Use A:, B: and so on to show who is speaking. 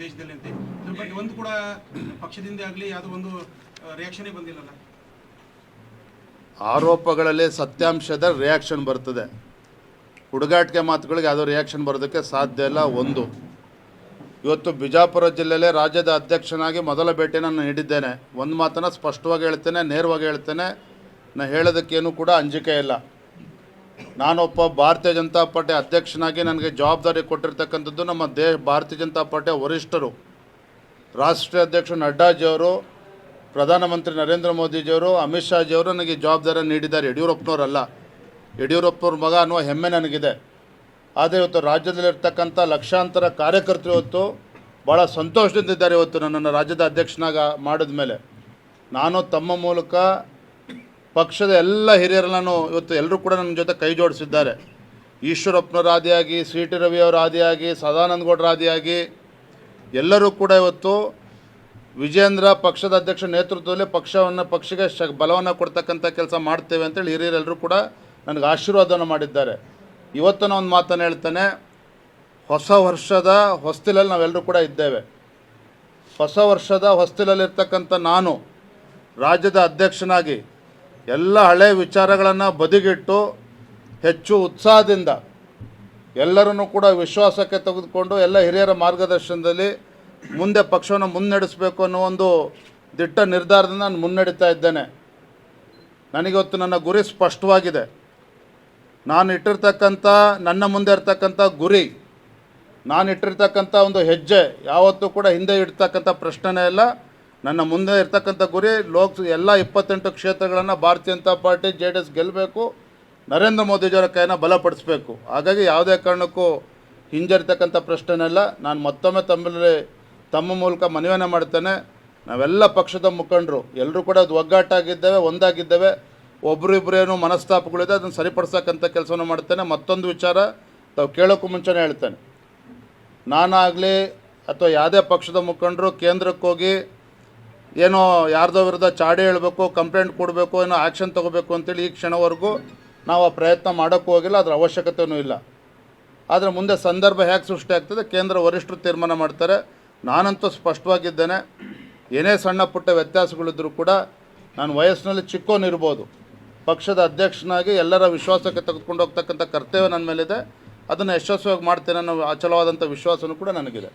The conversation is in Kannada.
A: ದೇಶದಲ್ಲಿ ಅಂತ ಇದ್ರ ಬಗ್ಗೆ ಒಂದು ಕೂಡ ಪಕ್ಷದಿಂದ ಆಗಲಿ ಯಾವುದೋ ಒಂದು ರಿಯಾಕ್ಷನ್ ಬಂದಿಲ್ಲಲ್ಲ.
B: ಆರೋಪಗಳಲ್ಲಿ ಸತ್ಯಾಂಶದ ರಿಯಾಕ್ಷನ್ ಬರ್ತದೆ, ಹುಡುಗಾಟಿಕೆ ಮಾತುಗಳಿಗೆ ಯಾವುದೋ ರಿಯಾಕ್ಷನ್ ಬರೋದಕ್ಕೆ ಸಾಧ್ಯ ಇಲ್ಲ. ಒಂದು, ಇವತ್ತು ಬಿಜಾಪುರ ಜಿಲ್ಲೆಯಲ್ಲೇ ರಾಜ್ಯದ ಅಧ್ಯಕ್ಷನಾಗಿ ಮೊದಲ ಭೇಟಿ ನಾನು ನೀಡಿದ್ದೇನೆ. ಒಂದು ಮಾತನ್ನು ಸ್ಪಷ್ಟವಾಗಿ ಹೇಳ್ತೇನೆ, ನೇರವಾಗಿ ಹೇಳ್ತೇನೆ, ನಾನು ಹೇಳೋದಕ್ಕೇನು ಕೂಡ ಅಂಜಿಕೆ ಇಲ್ಲ. ನಾನೊಬ್ಬ ಭಾರತೀಯ ಜನತಾ ಪಾರ್ಟಿ ಅಧ್ಯಕ್ಷನಾಗಿ ನನಗೆ ಜವಾಬ್ದಾರಿ ಕೊಟ್ಟಿರ್ತಕ್ಕಂಥದ್ದು ನಮ್ಮ ಭಾರತೀಯ ಜನತಾ ಪಾರ್ಟಿಯ ವರಿಷ್ಠರು, ರಾಷ್ಟ್ರೀಯ ಅಧ್ಯಕ್ಷರು ನಡ್ಡಾಜಿಯವರು, ಪ್ರಧಾನಮಂತ್ರಿ ನರೇಂದ್ರ ಮೋದಿಜಿಯವರು, ಅಮಿತ್ ಶಾಜಿಯವರು ನನಗೆ ಜವಾಬ್ದಾರಿ ನೀಡಿದ್ದಾರೆ. ಯಡಿಯೂರಪ್ಪನವರಲ್ಲ, ಯಡಿಯೂರಪ್ಪನವ್ರ ಮಗ ಅನ್ನುವ ಹೆಮ್ಮೆ ನನಗಿದೆ. ಆದರೆ ಇವತ್ತು ರಾಜ್ಯದಲ್ಲಿರ್ತಕ್ಕಂಥ ಲಕ್ಷಾಂತರ ಕಾರ್ಯಕರ್ತರು ಇವತ್ತು ಭಾಳ ಸಂತೋಷದಿಂದಿದ್ದಾರೆ. ಇವತ್ತು ನನ್ನನ್ನು ರಾಜ್ಯದ ಅಧ್ಯಕ್ಷನಾಗ ಮಾಡಿದ ಮೇಲೆ ನಾನು ತಮ್ಮ ಮೂಲಕ ಪಕ್ಷದ ಎಲ್ಲ ಹಿರಿಯರನ್ನು ಇವತ್ತು ಎಲ್ಲರೂ ಕೂಡ ನನ್ನ ಜೊತೆ ಕೈ ಜೋಡಿಸಿದ್ದಾರೆ. ಈಶ್ವರಪ್ಪನವರ ಆದಿಯಾಗಿ, ಸಿ ಟಿ ರವಿಯವರ ಆದಿಯಾಗಿ, ಸದಾನಂದ ಗೌಡರ ಆದಿಯಾಗಿ ಎಲ್ಲರೂ ಕೂಡ ಇವತ್ತು ವಿಜೇಂದ್ರ ಪಕ್ಷದ ಅಧ್ಯಕ್ಷ ನೇತೃತ್ವದಲ್ಲಿ ಪಕ್ಷಕ್ಕೆ ಬಲವನ್ನು ಕೊಡ್ತಕ್ಕಂಥ ಕೆಲಸ ಮಾಡ್ತೇವೆ ಅಂತೇಳಿ ಹಿರಿಯರೆಲ್ಲರೂ ಕೂಡ ನನಗೆ ಆಶೀರ್ವಾದವನ್ನು ಮಾಡಿದ್ದಾರೆ. ಇವತ್ತು ನಾನು ಒಂದು ಮಾತನ್ನು ಹೇಳ್ತೇನೆ, ಹೊಸ ವರ್ಷದ ಹೊಸ್ತಿಲಲ್ಲಿ ನಾವೆಲ್ಲರೂ ಕೂಡ ಇದ್ದೇವೆ. ಹೊಸ ವರ್ಷದ ಹೊಸ್ತಿಲಲ್ಲಿರ್ತಕ್ಕಂಥ ನಾನು ರಾಜ್ಯದ ಅಧ್ಯಕ್ಷನಾಗಿ ಎಲ್ಲ ಹಳೆಯ ವಿಚಾರಗಳನ್ನು ಬದಿಗಿಟ್ಟು ಹೆಚ್ಚು ಉತ್ಸಾಹದಿಂದ ಎಲ್ಲರನ್ನೂ ಕೂಡ ವಿಶ್ವಾಸಕ್ಕೆ ತೆಗೆದುಕೊಂಡು ಎಲ್ಲ ಹಿರಿಯರ ಮಾರ್ಗದರ್ಶನದಲ್ಲಿ ಮುಂದೆ ಪಕ್ಷವನ್ನು ಮುನ್ನಡೆಸಬೇಕು ಅನ್ನೋ ಒಂದು ದಿಟ್ಟ ನಿರ್ಧಾರದಿಂದ ನಾನು ಮುನ್ನಡೀತಾ ಇದ್ದೇನೆ. ನನಗಿವತ್ತು ನನ್ನ ಗುರಿ ಸ್ಪಷ್ಟವಾಗಿದೆ. ನಾನು ಇಟ್ಟಿರ್ತಕ್ಕಂಥ ನನ್ನ ಮುಂದೆ ಇರ್ತಕ್ಕಂಥ ಗುರಿ, ನಾನು ಇಟ್ಟಿರ್ತಕ್ಕಂಥ ಒಂದು ಹೆಜ್ಜೆ ಯಾವತ್ತೂ ಕೂಡ ಹಿಂದೆ ಇಡ್ತಕ್ಕಂಥ ಪ್ರಶ್ನೆನೇ ಇಲ್ಲ. ನನ್ನ ಮುಂದೆ ಇರ್ತಕ್ಕಂಥ ಗುರಿ ಎಲ್ಲ 28 ಕ್ಷೇತ್ರಗಳನ್ನು ಭಾರತೀಯ ಜನತಾ ಪಾರ್ಟಿ JDS ಗೆಲ್ಲಬೇಕು, ನರೇಂದ್ರ ಮೋದಿಜಿಯವರ ಕೈಯನ್ನು ಬಲಪಡಿಸಬೇಕು. ಹಾಗಾಗಿ ಯಾವುದೇ ಕಾರಣಕ್ಕೂ ಹಿಂಜರಿತಕ್ಕಂಥ ಪ್ರಶ್ನೆನೇ ಇಲ್ಲ. ನಾನು ಮತ್ತೊಮ್ಮೆ ತಮ್ಮ ಮೂಲಕ ಮನವಿಯನ್ನು ಮಾಡ್ತೇನೆ, ನಾವೆಲ್ಲ ಪಕ್ಷದ ಮುಖಂಡರು ಎಲ್ಲರೂ ಕೂಡ ಒಗ್ಗಟ್ಟಾಗಿದ್ದೇವೆ, ಒಂದಾಗಿದ್ದೇವೆ. ಒಬ್ಬರಿಬ್ಬರೇನು ಮನಸ್ತಾಪಗಳಿದೆ, ಅದನ್ನು ಸರಿಪಡಿಸೋಕ್ಕಂಥ ಕೆಲಸವನ್ನು ಮಾಡ್ತೇನೆ. ಮತ್ತೊಂದು ವಿಚಾರ ತಾವು ಕೇಳೋಕ್ಕೂ ಮುಂಚೆನೇ ಹೇಳ್ತೇನೆ, ನಾನಾಗಲಿ ಅಥವಾ ಯಾವುದೇ ಪಕ್ಷದ ಮುಖಂಡರು ಕೇಂದ್ರಕ್ಕೆ ಹೋಗಿ ಏನೋ ಯಾರ್ದೋ ವಿರುದ್ಧ ಚಾಡಿ ಹೇಳಬೇಕು, ಕಂಪ್ಲೇಂಟ್ ಕೊಡಬೇಕು, ಏನೋ ಆ್ಯಕ್ಷನ್ ತೊಗೋಬೇಕು ಅಂತೇಳಿ ಈ ಕ್ಷಣವರೆಗೂ ನಾವು ಆ ಪ್ರಯತ್ನ ಮಾಡೋಕ್ಕೂ ಹೋಗಿಲ್ಲ, ಅದರ ಅವಶ್ಯಕತೆಯೂ ಇಲ್ಲ. ಆದರೆ ಮುಂದೆ ಸಂದರ್ಭ ಹೇಗೆ ಸೃಷ್ಟಿ ಆಗ್ತದೆ ಕೇಂದ್ರ ವರಿಷ್ಠರು ತೀರ್ಮಾನ ಮಾಡ್ತಾರೆ. ನಾನಂತೂ ಸ್ಪಷ್ಟವಾಗಿದ್ದೇನೆ, ಏನೇ ಸಣ್ಣ ಪುಟ್ಟ ವ್ಯತ್ಯಾಸಗಳಿದ್ದರೂ ಕೂಡ ನಾನು ವಯಸ್ಸಿನಲ್ಲಿ ಚಿಕ್ಕೋನಿರ್ಬೋದು, ಪಕ್ಷದ ಅಧ್ಯಕ್ಷನಾಗಿ ಎಲ್ಲರ ವಿಶ್ವಾಸಕ್ಕೆ ತೆಗೆದುಕೊಂಡು ಹೋಗ್ತಕ್ಕಂಥ ಕರ್ತವ್ಯ ನನ್ನ ಮೇಲಿದೆ. ಅದನ್ನು ಯಶಸ್ವಿಯಾಗಿ ಮಾಡ್ತೇನೆ ಅನ್ನೋ ಅಚಲವಾದಂಥ ವಿಶ್ವಾಸವೂ ಕೂಡ ನನಗಿದೆ.